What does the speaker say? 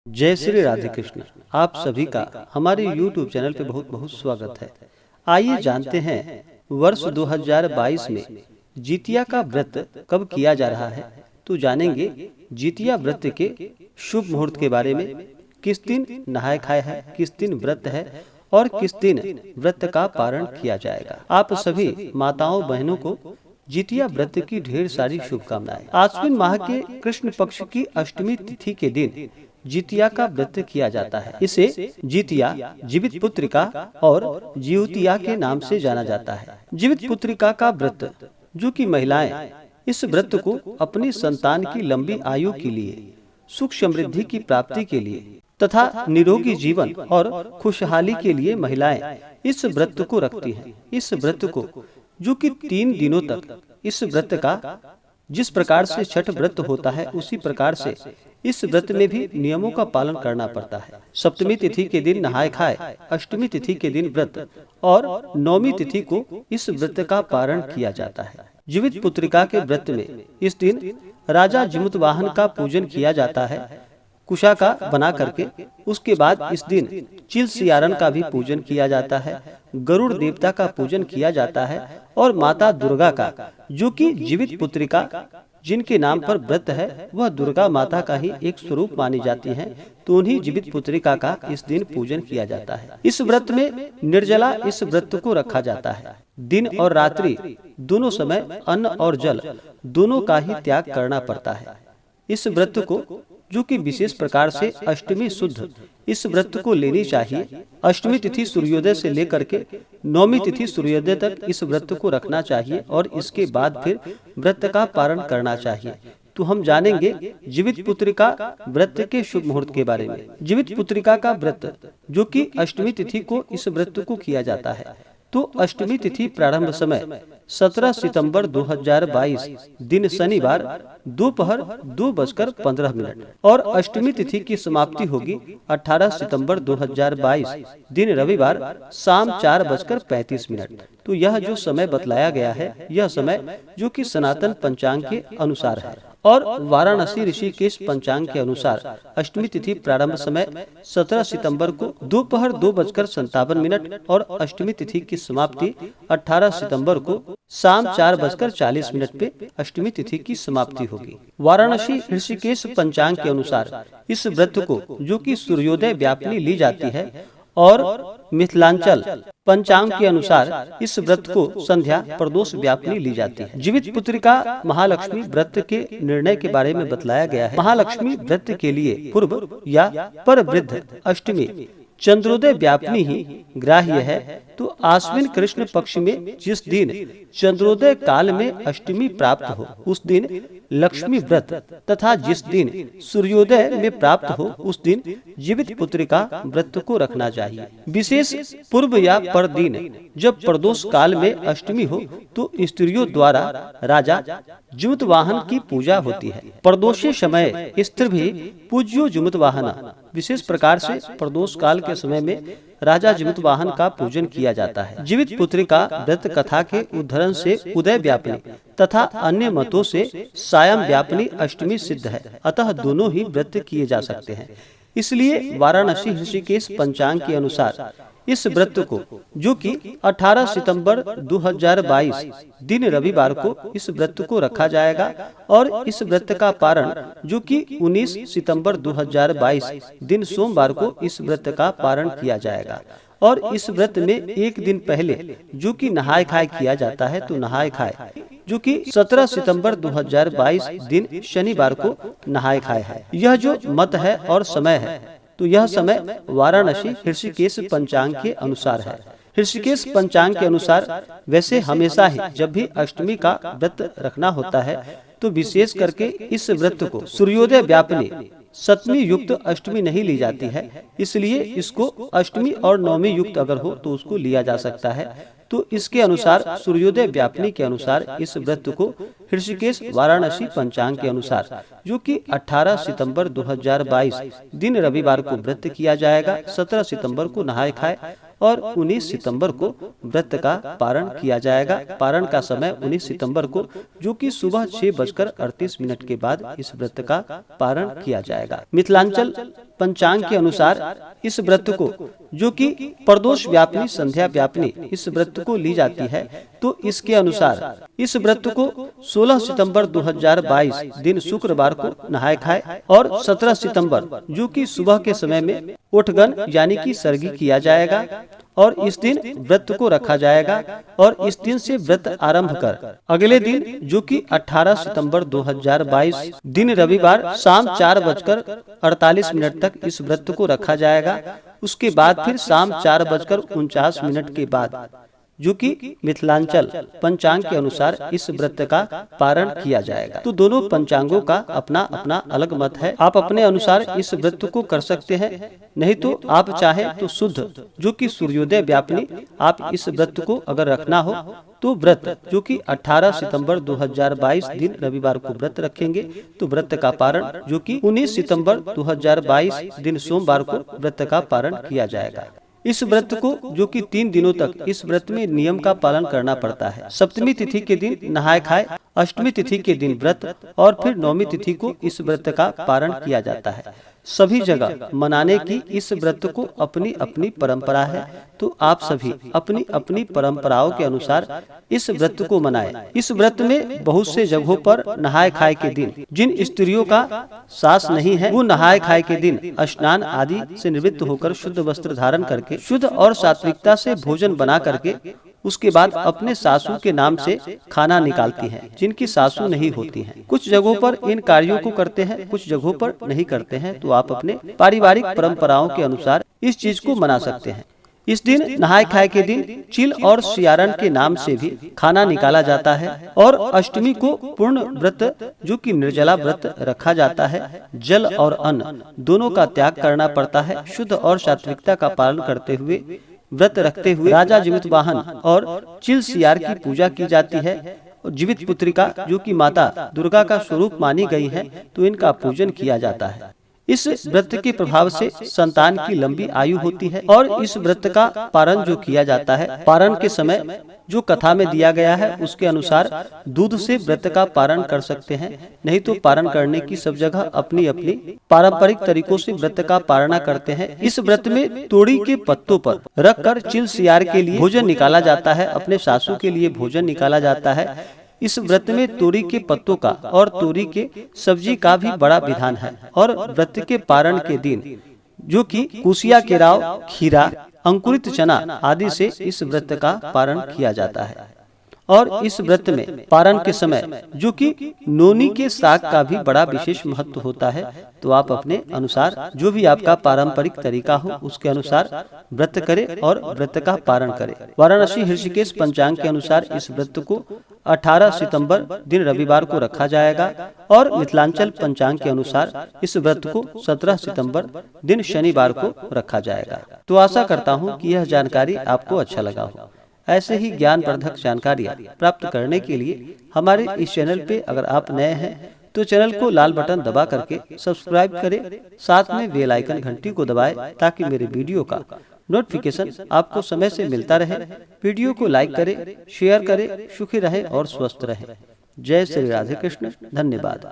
जय श्री राधे कृष्ण। आप सभी का हमारे YouTube चैनल पे बहुत बहुत स्वागत है। आइए जानते हैं वर्ष 2022 में जितिया का व्रत कब किया जा रहा है। तो जानेंगे जितिया व्रत के शुभ मुहूर्त के बारे में, किस दिन नहाय खाए है, किस दिन व्रत है और किस दिन व्रत का पारण किया जाएगा। आप सभी माताओं बहनों को जितिया व्रत की ढेर सारी शुभकामनाएं। आश्विन माह के कृष्ण पक्ष की अष्टमी तिथि के दिन जितिया का व्रत किया जाता है। इसे जितिया, जीवित पुत्रिका और जिउतिया के नाम से जाना जाता है। जीवित पुत्रिका का व्रत, जो कि महिलाएं इस व्रत को अपनी संतान की लंबी आयु के लिए, सुख समृद्धि की प्राप्ति के लिए तथा निरोगी जीवन और खुशहाली के लिए महिलाएं इस व्रत को रखती हैं। इस व्रत को, जो कि 3 दिनों तक, इस व्रत का जिस प्रकार से छठ व्रत होता है उसी प्रकार से इस व्रत में भी नियमों का पालन करना पड़ता है। सप्तमी तिथि के दिन नहाय खाए, अष्टमी तिथि के दिन व्रत और नौमी तिथि को इस व्रत का पारण किया जाता है। जीवित पुत्रिका के व्रत में इस दिन राजा जिमुतवाहन का पूजन किया जाता है, कुशा का बना करके। उसके बाद इस दिन चिल सियारन का भी पूजन किया जाता है, गरुड़ देवता का पूजन किया जाता है और माता दुर्गा का, जो कि जीवित पुत्रिका जिनके नाम पर व्रत है वह दुर्गा माता का ही एक स्वरूप मानी जाती है, तो उन्हीं जीवित पुत्रिका का इस दिन पूजन किया जाता है। इस व्रत में निर्जला इस व्रत को रखा जाता है। दिन और रात्रि दोनों समय अन्न और जल दोनों का ही त्याग करना पड़ता है। इस व्रत को, जो कि विशेष प्रकार से अष्टमी शुद्ध इस व्रत को लेनी चाहिए। अष्टमी तिथि सूर्योदय से लेकर के नौमी तिथि सूर्योदय तक इस व्रत को रखना चाहिए और इसके बाद फिर व्रत का पारण करना चाहिए। तो हम जानेंगे जीवित पुत्रिका व्रत के शुभ मुहूर्त के बारे में। जीवित पुत्रिका का व्रत, जो कि अष्टमी तिथि को इस व्रत को किया जाता है, तो अष्टमी तिथि प्रारंभ समय 17 सितंबर 2022 दिन शनिवार दोपहर 2:15 और अष्टमी तिथि की समाप्ति होगी 18 सितंबर 2022 दिन रविवार शाम 4:35। तो यह जो समय बतलाया गया है, यह समय जो कि सनातन पंचांग के अनुसार है और वाराणसी ऋषिकेश पंचांग के अनुसार अष्टमी तिथि प्रारंभ समय 17 सितंबर को दोपहर 2:57 और अष्टमी तिथि की समाप्ति 18 सितंबर को शाम 4:40 पे अष्टमी तिथि की समाप्ति होगी। वाराणसी ऋषिकेश पंचांग के अनुसार इस व्रत को, जो कि सूर्योदय व्यापिनी ली जाती है, और मिथिलांचल पंचांग के अनुसार इस व्रत को संध्या प्रदोष व्यापिनी ली जाती है। जीवित पुत्रिका महालक्ष्मी व्रत के निर्णय के बारे में बतलाया गया है। महालक्ष्मी व्रत के लिए पूर्व या पर वृद्ध अष्टमी चंद्रोदय व्यापिनी ही ग्राह्य है। तो आश्विन कृष्ण पक्ष में जिस दिन चंद्रोदय काल में अष्टमी प्राप्त हो उस दिन लक्ष्मी व्रत तथा जिस दिन सूर्योदय में प्राप्त हो उस दिन जीवित पुत्रिका व्रत को रखना चाहिए। विशेष पूर्व या पर दिन जब प्रदोष काल में अष्टमी हो तो स्त्रियों द्वारा राजा जिमुतवाहन की पूजा होती है। प्रदोषी समय स्त्री भी पूज्यो जिमुतवाहन, विशेष प्रकार से प्रदोष काल के समय में राजा जिमुतवाहन का पूजन किया जाता है। जीवित पुत्रिका व्रत कथा के उद्धरण से उदय व्यापिनी तथा अन्य मतों से सायं व्यापिनी अष्टमी सिद्ध है, अतः दोनों ही व्रत किए जा सकते हैं। इसलिए वाराणसी ऋषिकेश पंचांग के अनुसार इस व्रत को, जो कि 18 सितंबर 2022 दिन रविवार को इस व्रत को रखा जाएगा और इस व्रत का पारण, जो कि 19 सितंबर 2022 दिन सोमवार को इस व्रत का पारण किया जाएगा। और इस व्रत में एक दिन पहले, जो कि नहाय खाए किया जाता है, तो नहाय खाए, जो कि 17 सितंबर 2022 दिन शनिवार को नहाय खाए है। यह जो मत है और समय है, तो यह समय वाराणसी ऋषिकेश पंचांग के अनुसार है। ऋषिकेश पंचांग के अनुसार वैसे हमेशा ही जब भी अष्टमी का व्रत रखना होता है तो विशेष करके इस व्रत को सूर्योदय व्यापिनी सप्तमी युक्त अष्टमी नहीं ली जाती है, इसलिए इसको अष्टमी और नौमी युक्त अगर हो तो उसको लिया जा सकता है। तो इसके अनुसार सूर्योदय व्यापिनी के अनुसार इस व्रत को ऋषिकेश वाराणसी पंचांग के अनुसार, जो कि 18 सितंबर 2022 दिन रविवार को व्रत किया जाएगा, 17 सितंबर को नहाय खाए और 19 सितंबर को व्रत का पारण किया जाएगा। पारण का समय 19 सितंबर को, जो कि सुबह 6:38 के बाद इस व्रत का पारण किया जाएगा। मिथिलांचल पंचांग के अनुसार इस व्रत को, जो कि प्रदोष व्यापिनी संध्या व्यापिनी इस व्रत को ली जाती है, तो इसके अनुसार इस व्रत को 16 सितंबर 2022 दिन शुक्रवार को नहाय खाए और 17 सितंबर जो कि सुबह के समय में उठगन यानी कि सरगी किया जाएगा और इस दिन व्रत को रखा जाएगा। और इस दिन से व्रत आरंभ कर अगले दिन जो कि 18 सितंबर 2022 दिन रविवार शाम 4:48 तक इस व्रत को रखा जाएगा। उसके बाद फिर शाम 4:49 के बाद, जो कि मिथिलांचल पंचांग के अनुसार इस व्रत का पारण किया जाएगा। तो दोनों पंचांगों का अपना अपना अलग मत है। आप अपने अनुसार इस व्रत को कर सकते हैं, नहीं तो आप चाहे तो शुद्ध जो कि सूर्योदय व्यापिनी आप इस व्रत को अगर रखना हो तो व्रत जो कि 18 सितंबर 2022 दिन रविवार को व्रत रखेंगे, तो व्रत का पारण जो कि 19 सितंबर 2022 दिन सोमवार को व्रत का पारण किया जाएगा। इस व्रत को जो कि 3 दिनों तक इस व्रत में नियम का पालन करना पड़ता है। सप्तमी तिथि के दिन नहाय खाए, अष्टमी तिथि के दिन व्रत और फिर नौमी तिथि को इस व्रत का पारण किया जाता है। सभी जगह मनाने की इस व्रत को अपनी अपनी परंपरा है, तो आप सभी अपनी अपनी परंपराओं के अनुसार इस व्रत को मनाएं। इस व्रत में बहुत से जगहों पर नहाय खाए के दिन जिन स्त्रियों का सास नहीं है, वो नहाय खाए के दिन स्नान आदि से निवृत्त होकर शुद्ध वस्त्र धारण करके शुद्ध और सात्विकता से भोजन बना करके उसके बाद अपने सासू के नाम से खाना निकालती हैं, जिनकी सासू नहीं होती हैं। कुछ जगहों पर इन कार्यों को करते हैं, कुछ जगहों पर नहीं करते हैं, तो आप अपने पारिवारिक परंपराओं के अनुसार इस चीज को मना सकते हैं। इस दिन नहाय खाए के दिन चिल और सियारन के नाम से भी खाना निकाला जाता है और अष्टमी को पूर्ण व्रत जो कि निर्जला व्रत रखा जाता है। जल और अन्न दोनों का त्याग करना पड़ता है। शुद्ध और सात्विकता का पालन करते हुए व्रत रखते हुए राजा जीवित वाहन और चिल सियार की पूजा की जाती है। जीवित पुत्रिका जो कि माता दुर्गा का स्वरूप मानी गई है, तो इनका पूजन किया जाता है। इस व्रत के प्रभाव से संतान की लंबी आयु होती है और इस व्रत का पारण जो किया जाता है, पारण के समय जो कथा में दिया गया है उसके अनुसार दूध से व्रत का पारण कर सकते हैं, नहीं तो पारण करने की सब जगह अपनी अपनी पारंपरिक तरीकों से व्रत का पारणा करते हैं। इस व्रत में तोड़ी के पत्तों पर रखकर चिल सियार के लिए भोजन निकाला जाता है, अपने सासू के लिए भोजन निकाला जाता है। इस व्रत में तोरी के पत्तों का और तोरी के सब्जी का भी बड़ा विधान है। और व्रत के पारण के दिन जो कि कुसिया केराव, खीरा, अंकुरित चना आदि से इस व्रत का पारण किया जाता है। और इस व्रत में पारण के समय जो कि नोनी के साग का भी बड़ा विशेष महत्व होता है, तो आप अपने अनुसार जो भी आपका पारंपरिक तरीका हो उसके अनुसार व्रत करें और व्रत का पारण करें। वाराणसी ऋषिकेश पंचांग के अनुसार इस व्रत को 18 सितंबर दिन रविवार को रखा जाएगा और मिथिलांचल पंचांग के अनुसार इस व्रत को 17 सितंबर दिन शनिवार को रखा जाएगा। तो आशा करता हूँ कि यह जानकारी आपको अच्छा लगा हो। ऐसे ही ज्ञानवर्धक जानकारियाँ प्राप्त करने के लिए हमारे इस चैनल पे अगर आप नए हैं तो चैनल को लाल बटन दबा करके सब्सक्राइब करें, साथ में बेल आइकन घंटी को दबाएं ताकि मेरे वीडियो का नोटिफिकेशन आपको समय से मिलता रहे। वीडियो को लाइक करें, शेयर करें, सुखी रहें और स्वस्थ रहें। जय श्री राधे कृष्ण। धन्यवाद।